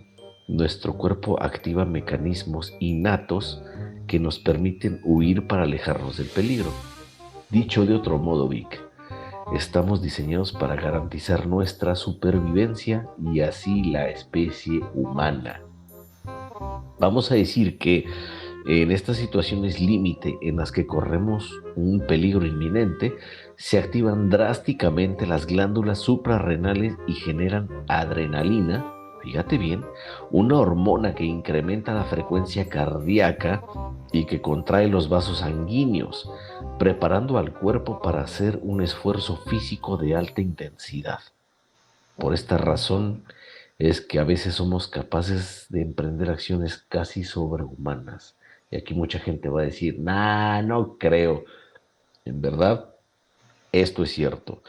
nuestro cuerpo activa mecanismos innatos que nos permiten huir para alejarnos del peligro. Dicho de otro modo, Vic, estamos diseñados para garantizar nuestra supervivencia y así la especie humana. Vamos a decir que en estas situaciones límite en las que corremos un peligro inminente, se activan drásticamente las glándulas suprarrenales y generan adrenalina, fíjate bien, una hormona que incrementa la frecuencia cardíaca y que contrae los vasos sanguíneos, preparando al cuerpo para hacer un esfuerzo físico de alta intensidad. Por esta razón es que a veces somos capaces de emprender acciones casi sobrehumanas. Y aquí mucha gente va a decir, nah, no creo. En verdad, esto es cierto.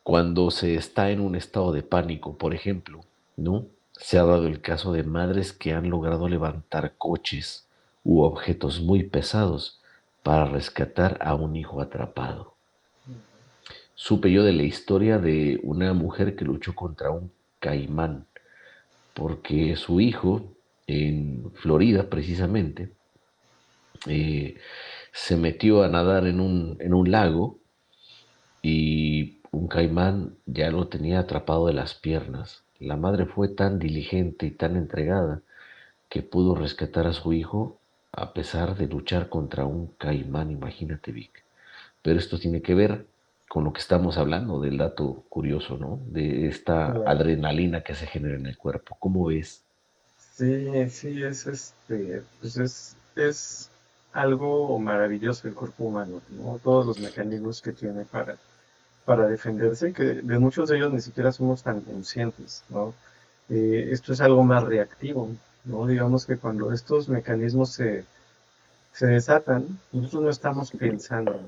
Cuando se está en un estado de pánico, por ejemplo, ¿no? Se ha dado el caso de madres que han logrado levantar coches u objetos muy pesados para rescatar a un hijo atrapado. Supe yo de la historia de una mujer que luchó contra un caimán porque su hijo, en Florida precisamente, eh, se metió a nadar en un lago y un caimán ya lo tenía atrapado de las piernas. La madre fue tan diligente y tan entregada que pudo rescatar a su hijo a pesar de luchar contra un caimán, imagínate, Vic. Pero esto tiene que ver con lo que estamos hablando, del dato curioso, ¿no? De esta Claro. adrenalina que se genera en el cuerpo. ¿Cómo ves? Sí, sí, pues es algo maravilloso el cuerpo humano, ¿no? Todos los mecanismos que tiene para defenderse, que de muchos de ellos ni siquiera somos tan conscientes, ¿no? Esto es algo más reactivo, ¿no? Digamos que cuando estos mecanismos se desatan, nosotros no estamos pensando,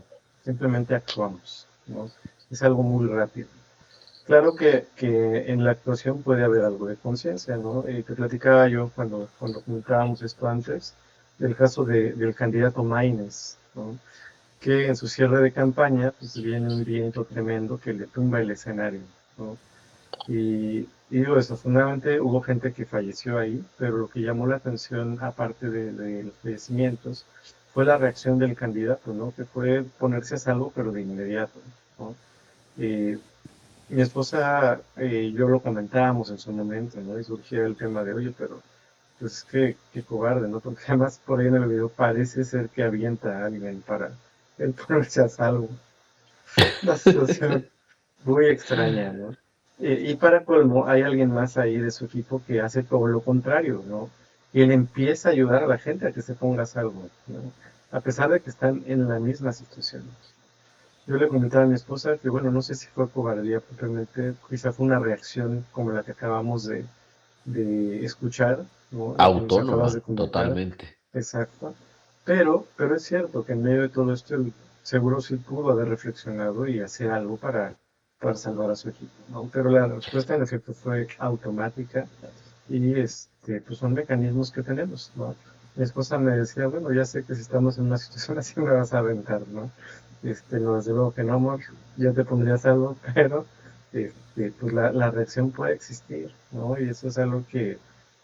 simplemente actuamos, ¿no? Es algo muy rápido. Claro que en la actuación puede haber algo de conciencia, ¿no? Te platicaba yo cuando comentábamos esto antes, del caso del candidato Maines, ¿no? Que en su cierre de campaña, pues viene un viento tremendo que le tumba el escenario, ¿no? Y digo, desafortunadamente hubo gente que falleció ahí, pero lo que llamó la atención, aparte de los fallecimientos, fue la reacción del candidato, ¿no? Que fue ponerse a salvo, pero de inmediato, ¿no? Eh, Mi esposa y yo lo comentábamos en su momento, ¿no? Y surgió el tema de, oye, pero pues qué cobarde, ¿no? Porque además por ahí en el video parece ser que avienta a alguien para él ponerse a salvo. Una situación muy extraña, ¿no? Y para colmo, hay alguien más ahí de su equipo que hace todo lo contrario, ¿no? Y él empieza a ayudar a la gente a que se ponga a salvo, ¿no? A pesar de que están en la misma situación. Yo le comentaba a mi esposa que, bueno, no sé si fue cobardía propiamente, quizá fue una reacción como la que acabamos de escuchar, ¿no? La que nos acabas de Autónoma, comentar, totalmente. exacto. Pero es cierto que en medio de todo esto, él seguro sí pudo haber reflexionado y hacer algo para salvar a su equipo, ¿no? Pero la respuesta en efecto fue automática y pues son mecanismos que tenemos, ¿no? Mi esposa me decía, bueno, ya sé que si estamos en una situación así me vas a aventar, ¿no? No, desde luego que no, amor, ya te pondrías algo, pero pues la reacción puede existir, ¿no? Y eso es algo que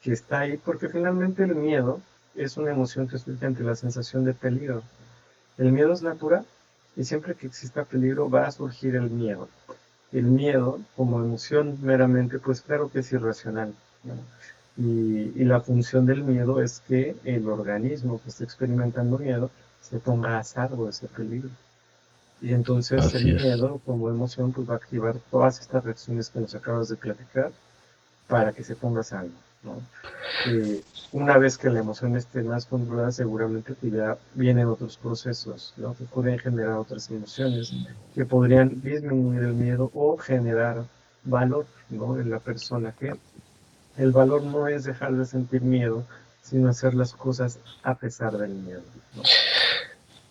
está ahí, porque finalmente el miedo es una emoción que surge ante la sensación de peligro. El miedo es natural y siempre que exista peligro va a surgir el miedo. El miedo, como emoción meramente, pues claro que es irracional, ¿no? Y la función del miedo es que el organismo que está experimentando miedo se ponga a salvo de ese peligro. Y entonces el Así es. miedo como emoción pues va a activar todas estas reacciones que nos acabas de platicar para que se ponga a salvo, ¿no? Una vez que la emoción esté más controlada, seguramente que ya vienen otros procesos, ¿no? Que pueden generar otras emociones que podrían disminuir el miedo o generar valor, ¿no? En la persona, que el valor no es dejar de sentir miedo, sino hacer las cosas a pesar del miedo, ¿no?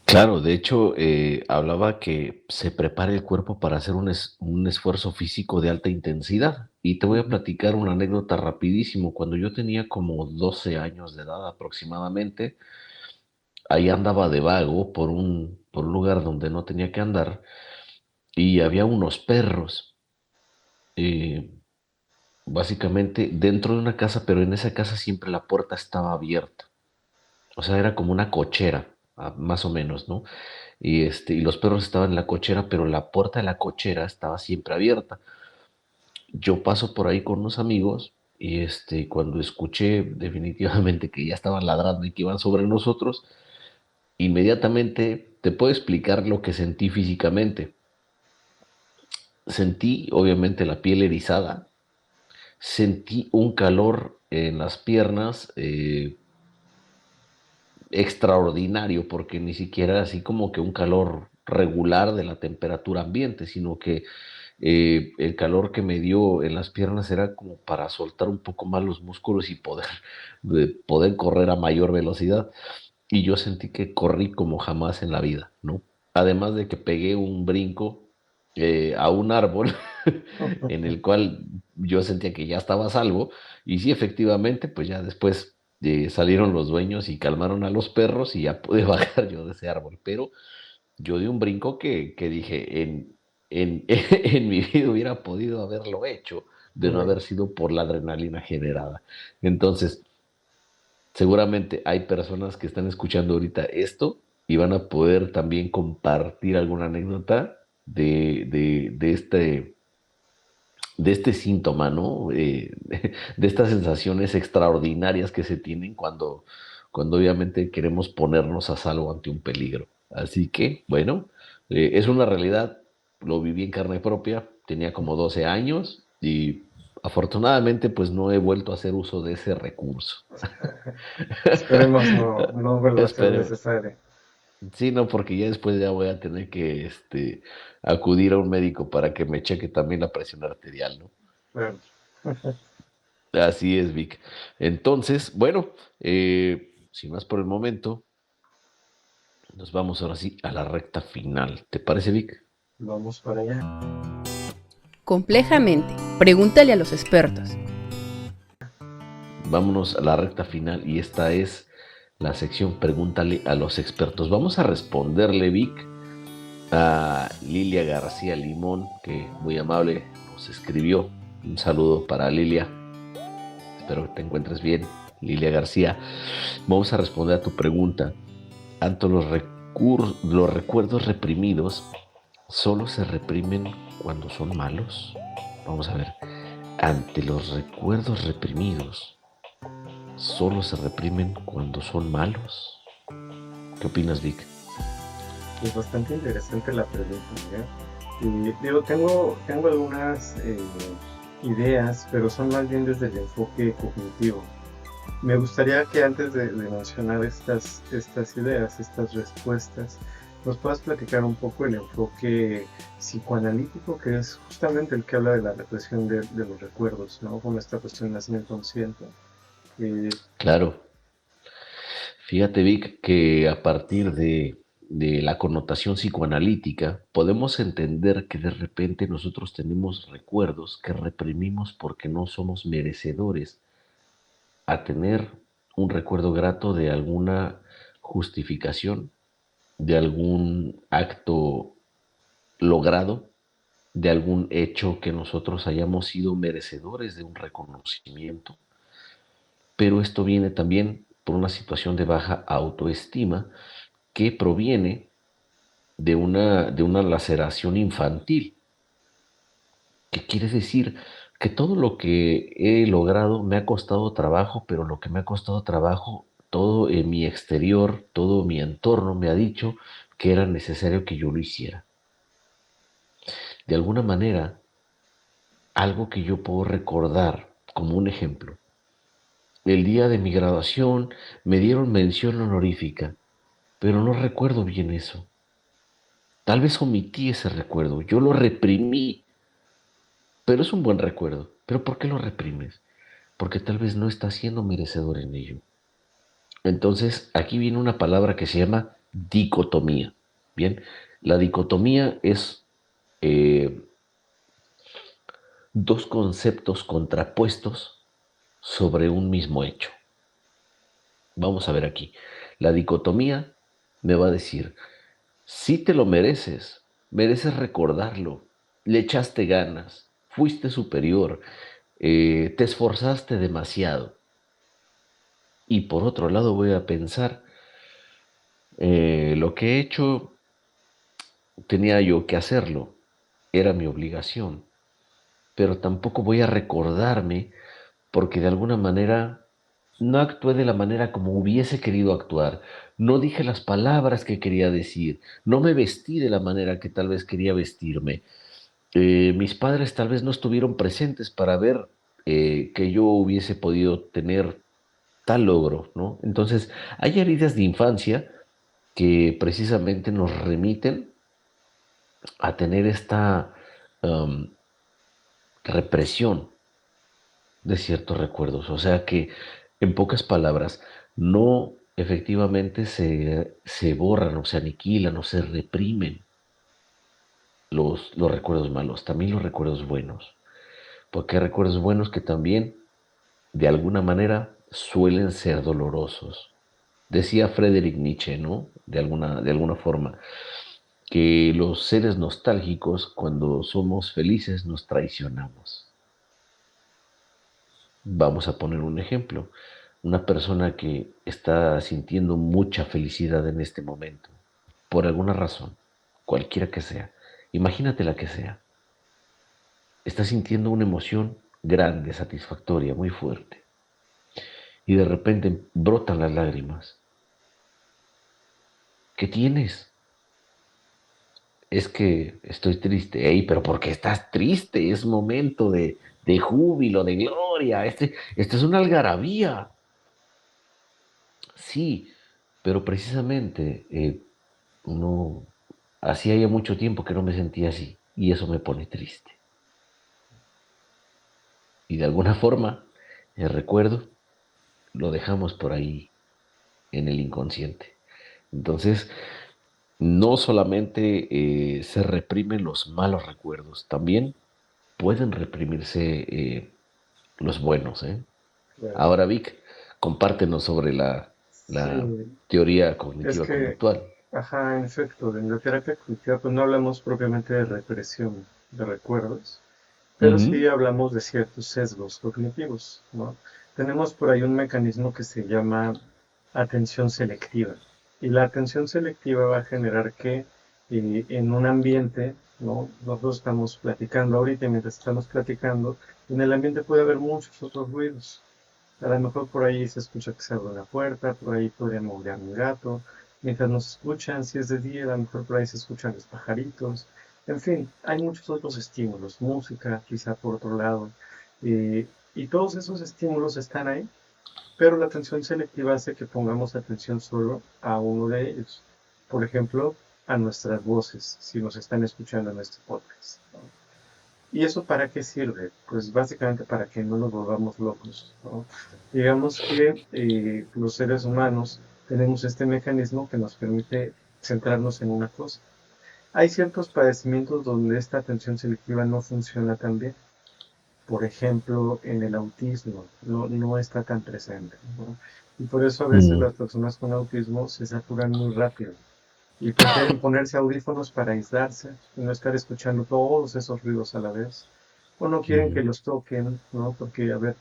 Claro, de hecho, hablaba que se prepara el cuerpo para hacer un esfuerzo físico de alta intensidad. Y te voy a Ujú. platicar una anécdota rapidísimo. Cuando yo tenía como 12 años de edad aproximadamente, ahí andaba de vago por un lugar donde no tenía que andar y había unos perros, eh, básicamente dentro de una casa, pero en esa casa siempre la puerta estaba abierta. O sea, era como una cochera, más o menos, ¿no? Y los perros estaban en la cochera, pero la puerta de la cochera estaba siempre abierta. Yo paso por ahí con unos amigos y cuando escuché definitivamente que ya estaban ladrando y que iban sobre nosotros, inmediatamente te puedo explicar lo que sentí físicamente. Sentí obviamente la piel erizada, sentí un calor en las piernas extraordinario, porque ni siquiera así como que un calor regular de la temperatura ambiente, sino que el calor que me dio en las piernas era como para soltar un poco más los músculos y poder correr a mayor velocidad. Y yo sentí que corrí como jamás en la vida, ¿no? Además de que pegué un brinco a un árbol en el cual yo sentía que ya estaba a salvo. Y sí, efectivamente, pues ya después salieron los dueños y calmaron a los perros y ya pude bajar yo de ese árbol. Pero yo di un brinco que dije, en mi vida hubiera podido haberlo hecho de no haber Correcto. sido por la adrenalina generada. Entonces, seguramente hay personas que están escuchando ahorita esto y van a poder también compartir alguna anécdota de este síntoma, ¿no? De estas sensaciones extraordinarias que se tienen cuando obviamente queremos ponernos a salvo ante un peligro. Así que, bueno, es una realidad, lo viví en carne propia, tenía como 12 años y afortunadamente pues no he vuelto a hacer uso de ese recurso. Esperemos no vuelva a ser Espero. necesario. Sí, no, porque ya después ya voy a tener que acudir a un médico para que me cheque también la presión arterial, ¿no? Claro. Así es, Vic. Entonces, bueno, sin más por el momento, nos vamos ahora sí a la recta final. ¿Te parece, Vic? Vamos para allá. Complejamente, pregúntale a los expertos. Vámonos a la recta final y esta es la sección Pregúntale a los expertos. Vamos a responderle, Vic, a Lilia García Limón, que muy amable nos escribió. Un saludo para Lilia. Espero que te encuentres bien, Lilia García. Vamos a responder a tu pregunta. Ante los recuerdos reprimidos solo se reprimen cuando son malos. Vamos a ver. Ante los recuerdos reprimidos solo se reprimen cuando son malos. ¿Qué opinas, Vic? Es bastante interesante la pregunta, ¿ya? Y digo, tengo algunas ideas, pero son más bien desde el enfoque cognitivo. Me gustaría que antes de mencionar estas ideas, estas respuestas, nos puedas platicar un poco el enfoque psicoanalítico, que es justamente el que habla de la represión de los recuerdos, ¿no? Con esta cuestión más inconsciente. Claro. Fíjate, Vic, que a partir de la connotación psicoanalítica podemos entender que de repente nosotros tenemos recuerdos que reprimimos porque no somos merecedores a tener un recuerdo grato de alguna justificación, de algún acto logrado, de algún hecho que nosotros hayamos sido merecedores de un reconocimiento. Pero esto viene también por una situación de baja autoestima que proviene de una laceración infantil, que quiere decir que todo lo que he logrado me ha costado trabajo, pero lo que me ha costado trabajo, todo en mi exterior, todo mi entorno me ha dicho que era necesario que yo lo hiciera. De alguna manera, algo que yo puedo recordar como un ejemplo. El día de mi graduación me dieron mención honorífica, pero no recuerdo bien eso. Tal vez omití ese recuerdo, yo lo reprimí, pero es un buen recuerdo. ¿Pero por qué lo reprimes? Porque tal vez no estás siendo merecedor en ello. Entonces, aquí viene una palabra que se llama dicotomía. Bien, la dicotomía es eh, dos conceptos contrapuestos sobre un mismo hecho. Vamos a ver aquí. La dicotomía me va a decir, si te lo mereces, mereces recordarlo, le echaste ganas, fuiste superior, te esforzaste demasiado. Y por otro lado voy a pensar, lo que he hecho tenía yo que hacerlo, era mi obligación, pero tampoco voy a recordarme porque de alguna manera no actué de la manera como hubiese querido actuar, no dije las palabras que quería decir, no me vestí de la manera que tal vez quería vestirme. Mis padres tal vez no estuvieron presentes para ver que yo hubiese podido tener tal logro, ¿no? Entonces, hay heridas de infancia que precisamente nos remiten a tener esta um, represión de ciertos recuerdos. O sea que, en pocas palabras, no efectivamente se borran o se aniquilan o se reprimen los recuerdos malos, también los recuerdos buenos. Porque hay recuerdos buenos que también, de alguna manera, suelen ser dolorosos. Decía Friedrich Nietzsche, ¿no? De alguna forma, que los seres nostálgicos, cuando somos felices, nos traicionamos. Vamos a poner un ejemplo. Una persona que está sintiendo mucha felicidad en este momento, por alguna razón, cualquiera que sea, imagínate la que sea, está sintiendo una emoción grande, satisfactoria, muy fuerte, y de repente brotan las lágrimas. ¿Qué tienes? Es que estoy triste. Ey, pero ¿por qué estás triste? Es momento de júbilo, de gloria. Este es una algarabía. Sí, pero precisamente no, hacía ya mucho tiempo que no me sentía así y eso me pone triste. Y de alguna forma, el recuerdo lo dejamos por ahí en el inconsciente. Entonces, no solamente se reprimen los malos recuerdos, también pueden reprimirse los buenos, ¿eh? Claro. Ahora, Vic, compártenos sobre la Sí, teoría es cognitiva que, conductual. ajá, en efecto, en la terapia cognitiva pues no hablamos propiamente de represión de recuerdos, pero sí Ujú. hablamos de ciertos sesgos cognitivos, ¿no? Tenemos por ahí un mecanismo que se llama atención selectiva. Y la atención selectiva va a generar que en un ambiente, ¿no? Nosotros estamos platicando ahorita y mientras estamos platicando, en el ambiente puede haber muchos otros ruidos. A lo mejor por ahí se escucha que se abre una puerta, por ahí podría maullar un gato. Mientras nos escuchan, si es de día, a lo mejor por ahí se escuchan los pajaritos. En fin, hay muchos otros estímulos, música quizá por otro lado. eh, y todos esos estímulos están ahí, pero la atención selectiva hace que pongamos atención solo a uno de ellos. Por ejemplo, a nuestras voces, si nos están escuchando en este podcast, ¿no? ¿Y eso para qué sirve? Pues básicamente para que no nos volvamos locos, ¿no? Digamos que los seres humanos tenemos este mecanismo que nos permite centrarnos en una cosa. Hay ciertos padecimientos donde esta atención selectiva no funciona tan bien. Por ejemplo, en el autismo no está tan presente, ¿no? Y por eso a veces Mm, las personas con autismo se saturan muy rápido y prefieren ponerse audífonos para aislarse y no estar escuchando todos esos ruidos a la vez. O no quieren que mm, los toquen, ¿no? Porque, a ver,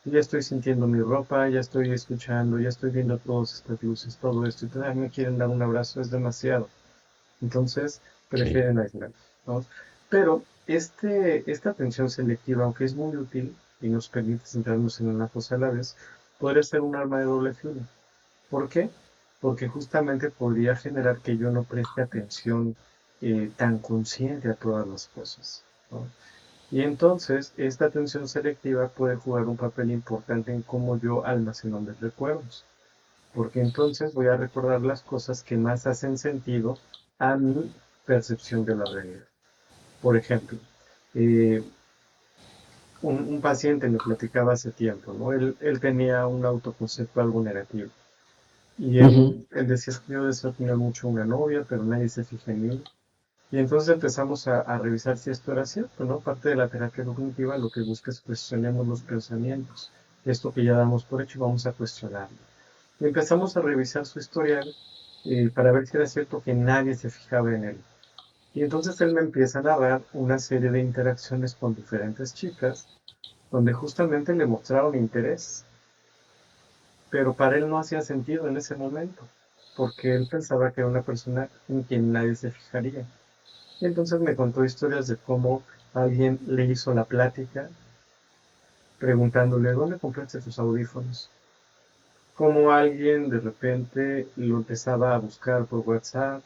ya estoy sintiendo mi ropa, ya estoy escuchando, ya estoy viendo todas estas luces, todo esto, y todavía me quieren dar un abrazo, es demasiado. Entonces, sí. prefieren aislar, ¿no? Pero esta atención selectiva, aunque es muy útil y nos permite centrarnos en una cosa a la vez, podría ser un arma de doble filo. ¿Por qué? Porque justamente podría generar que yo no preste atención tan consciente a todas las cosas, ¿no? Y entonces esta atención selectiva puede jugar un papel importante en cómo yo almaceno mis recuerdos, porque entonces voy a recordar las cosas que más hacen sentido a mi percepción de la realidad. Por ejemplo, eh, un paciente me platicaba hace tiempo, ¿no? Él tenía un autoconcepto algo negativo. Y Ujú, él decía, es que yo deseo tener mucho una novia, pero nadie se fija en mí. Y entonces empezamos a revisar si esto era cierto, ¿no? Parte de la terapia cognitiva lo que busca es cuestionemos los pensamientos. Esto que ya damos por hecho, vamos a cuestionarlo. Y empezamos a revisar su historial para ver si era cierto que nadie se fijaba en él. Y entonces él me empieza a narrar una serie de interacciones con diferentes chicas, donde justamente le mostraron interés, pero para él no hacía sentido en ese momento, porque él pensaba que era una persona en quien nadie se fijaría. Y entonces me contó historias de cómo alguien le hizo la plática preguntándole, ¿dónde compraste tus audífonos? Cómo alguien de repente lo empezaba a buscar por WhatsApp,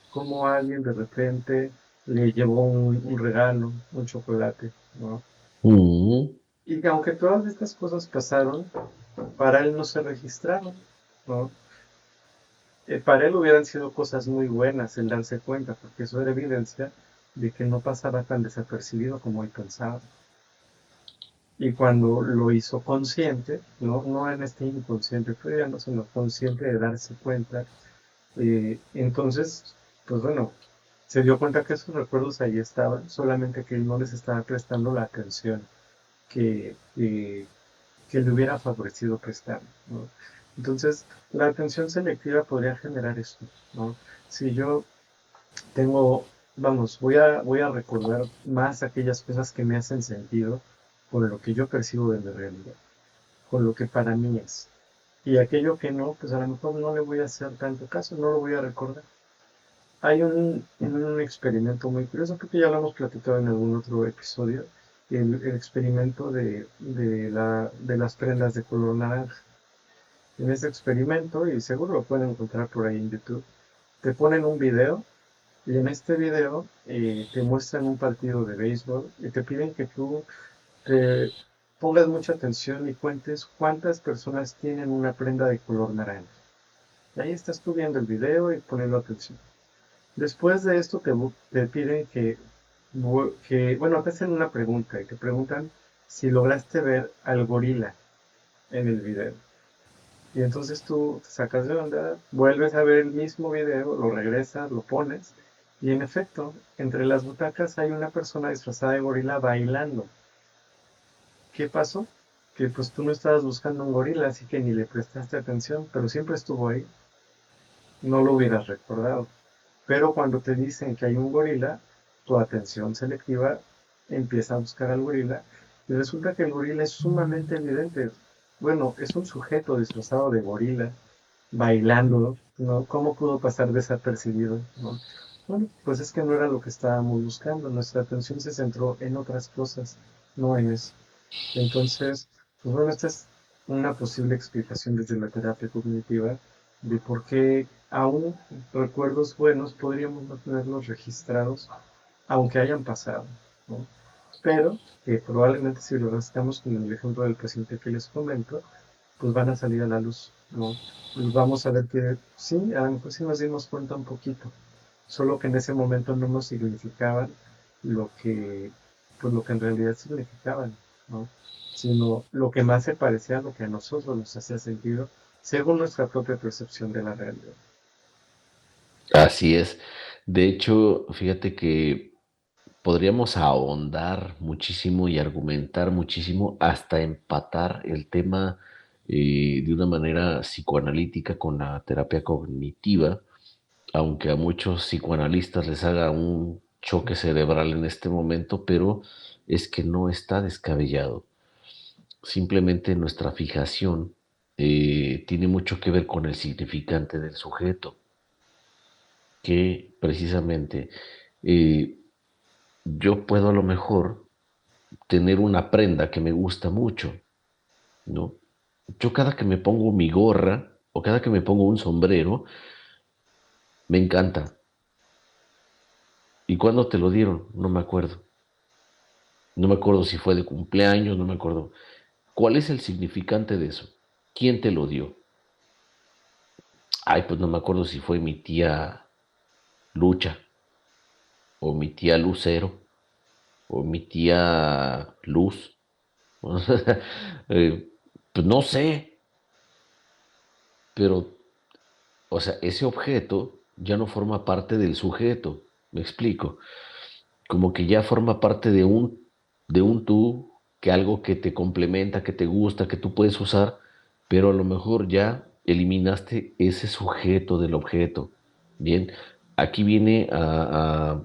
cómo alguien de repente le llevó un regalo, un chocolate, ¿no? mm, Y aunque todas estas cosas pasaron, para él no se registraron, ¿no? Para él hubieran sido cosas muy buenas el darse cuenta, porque eso era evidencia de que no pasaba tan desapercibido como él pensaba. Y cuando lo hizo consciente, no en este inconsciente freudiano, sino consciente de darse cuenta, entonces, pues bueno, se dio cuenta que esos recuerdos ahí estaban, solamente que él no les estaba prestando la atención que, que, que le hubiera favorecido prestar, ¿no? Entonces, la atención selectiva podría generar esto, ¿no? Si yo tengo, vamos, voy a recordar más aquellas cosas que me hacen sentido con lo que yo percibo de mi realidad, con lo que para mí es. Y aquello que no, pues a lo mejor no le voy a hacer tanto caso, no lo voy a recordar. Hay un experimento muy curioso, creo que ya lo hemos platicado en algún otro episodio, el experimento de las prendas de color naranja. En ese experimento, y seguro lo pueden encontrar por ahí en YouTube, te ponen un video y en este video te muestran un partido de béisbol y te piden que tú te pongas mucha atención y cuentes cuántas personas tienen una prenda de color naranja. Y ahí estás tú viendo el video y poniendo atención. Después de esto te piden bueno, te hacen una pregunta y te preguntan si lograste ver al gorila en el video. Y entonces tú te sacas de onda, vuelves a ver el mismo video, lo regresas, lo pones, y en efecto, entre las butacas hay una persona disfrazada de gorila bailando. ¿Qué pasó? Que pues tú no estabas buscando un gorila, así que ni le prestaste atención, pero siempre estuvo ahí, no lo hubieras recordado. Pero cuando te dicen que hay un gorila, tu atención selectiva empieza a buscar al gorila y resulta que el gorila es sumamente evidente. Bueno, es un sujeto disfrazado de gorila bailando, ¿no? ¿Cómo pudo pasar desapercibido, ¿no? Bueno, pues es que no era lo que estábamos buscando, nuestra atención se centró en otras cosas, no en eso. Entonces, pues bueno, esta es una posible explicación desde la terapia cognitiva de por qué aún recuerdos buenos podríamos no tenerlos registrados, aunque hayan pasado, ¿no? Pero que probablemente si lo rascamos con el ejemplo del paciente que les comento, pues van a salir a la luz, ¿no? Y vamos a ver que sí, a lo mejor sí nos dimos cuenta un poquito, solo que en ese momento no nos significaban lo que, pues lo que en realidad significaban, ¿no? Sino lo que más se parecía a lo que a nosotros nos hacía sentido, según nuestra propia percepción de la realidad. Así es. De hecho, fíjate que podríamos ahondar muchísimo y argumentar muchísimo hasta empatar el tema de una manera psicoanalítica con la terapia cognitiva, aunque a muchos psicoanalistas les haga un choque cerebral en este momento, pero es que no está descabellado. Simplemente nuestra fijación tiene mucho que ver con el significante del sujeto, que precisamente eh, yo puedo a lo mejor tener una prenda que me gusta mucho, ¿no? Yo cada que me pongo mi gorra o cada que me pongo un sombrero, me encanta. ¿Y cuándo te lo dieron? No me acuerdo. No me acuerdo si fue de cumpleaños, no me acuerdo. ¿Cuál es el significante de eso? ¿Quién te lo dio? Ay, pues no me acuerdo si fue mi tía Lucha, o mi tía Lucero, o mi tía Luz. Eh, pues no sé, pero, o sea, ese objeto ya no forma parte del sujeto, me explico. Como que ya forma parte de un tú, que algo que te complementa, que te gusta, que tú puedes usar, pero a lo mejor ya eliminaste ese sujeto del objeto. Bien, aquí viene a,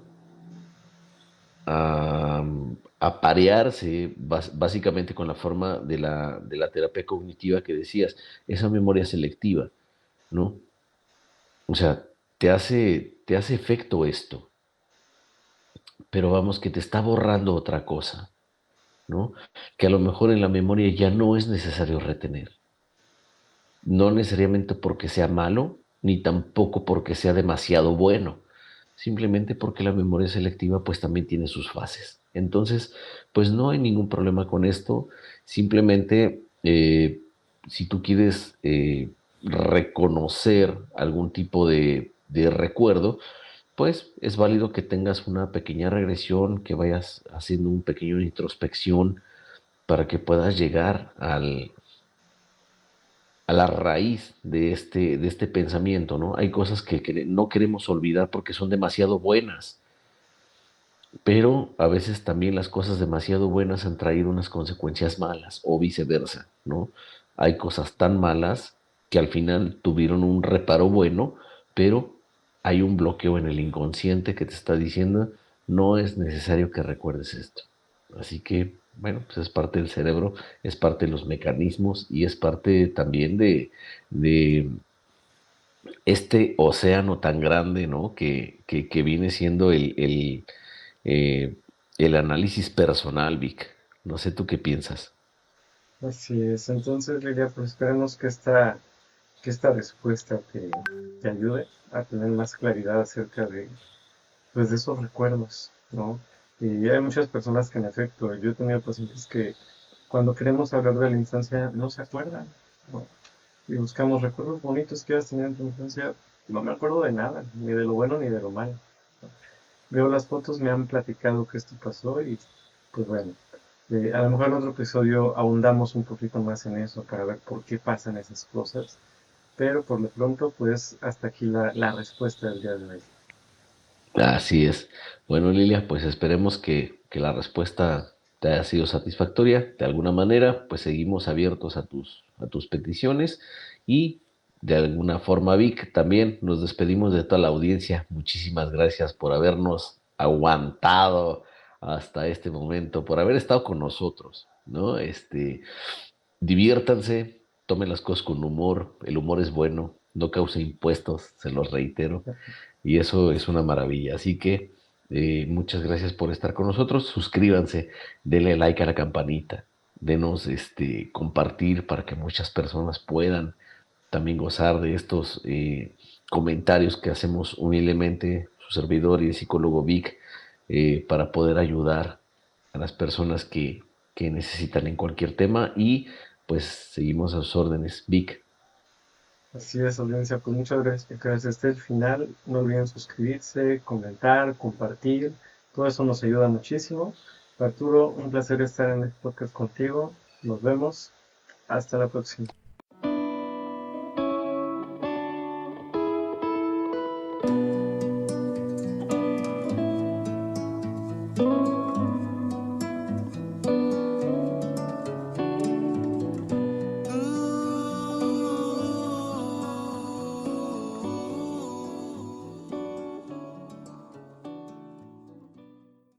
a parearse básicamente con la forma de la terapia cognitiva que decías, esa memoria selectiva, ¿no? O sea, te hace efecto esto, pero vamos que te está borrando otra cosa, ¿no? Que a lo mejor en la memoria ya no es necesario retener. No necesariamente porque sea malo, ni tampoco porque sea demasiado bueno, simplemente porque la memoria selectiva pues también tiene sus fases. Entonces, pues no hay ningún problema con esto, simplemente si tú quieres reconocer algún tipo de recuerdo, pues es válido que tengas una pequeña regresión, que vayas haciendo un pequeño introspección para que puedas llegar a la raíz de este pensamiento, ¿no? Hay cosas que no queremos olvidar porque son demasiado buenas, pero a veces también las cosas demasiado buenas han traído unas consecuencias malas o viceversa, ¿no? Hay cosas tan malas que al final tuvieron un reparo bueno, pero hay un bloqueo en el inconsciente que te está diciendo no es necesario que recuerdes esto. Así que, bueno, pues es parte del cerebro, es parte de los mecanismos y es parte también de este océano tan grande, ¿no? Que viene siendo eh, el análisis personal, Vic. No sé tú qué piensas. Así es, entonces Lilia, pues esperemos que esta respuesta te ayude a tener más claridad acerca de, pues, de esos recuerdos, ¿no? Y hay muchas personas que en efecto, yo he tenido pacientes que cuando queremos hablar de la infancia no se acuerdan, ¿no? Y buscamos recuerdos bonitos que hayas tenido en tu infancia, no me acuerdo de nada, ni de lo bueno ni de lo malo. Veo las fotos, me han platicado que esto pasó y pues bueno, a lo mejor en otro episodio ahondamos un poquito más en eso para ver por qué pasan esas cosas, pero por lo pronto pues hasta aquí la respuesta del día de hoy. Así es. Bueno, Lilia, pues esperemos que la respuesta te haya sido satisfactoria. De alguna manera, pues seguimos abiertos a tus peticiones y de alguna forma, Vic, también nos despedimos de toda la audiencia. Muchísimas gracias por habernos aguantado hasta este momento, por haber estado con nosotros, ¿no? Diviértanse, tomen las cosas con humor, el humor es bueno, no causa impuestos, se los reitero, y eso es una maravilla. Así que muchas gracias por estar con nosotros. Suscríbanse, denle like a la campanita, denos compartir para que muchas personas puedan también gozar de estos comentarios que hacemos humildemente, su servidor y el psicólogo Vic, para poder ayudar a las personas que necesitan en cualquier tema, y pues seguimos a sus órdenes, Vic. Así es, audiencia, pues muchas gracias por quedarse hasta el final. No olviden suscribirse, comentar, compartir. Todo eso nos ayuda muchísimo. Arturo, un placer estar en este podcast contigo. Nos vemos. Hasta la próxima.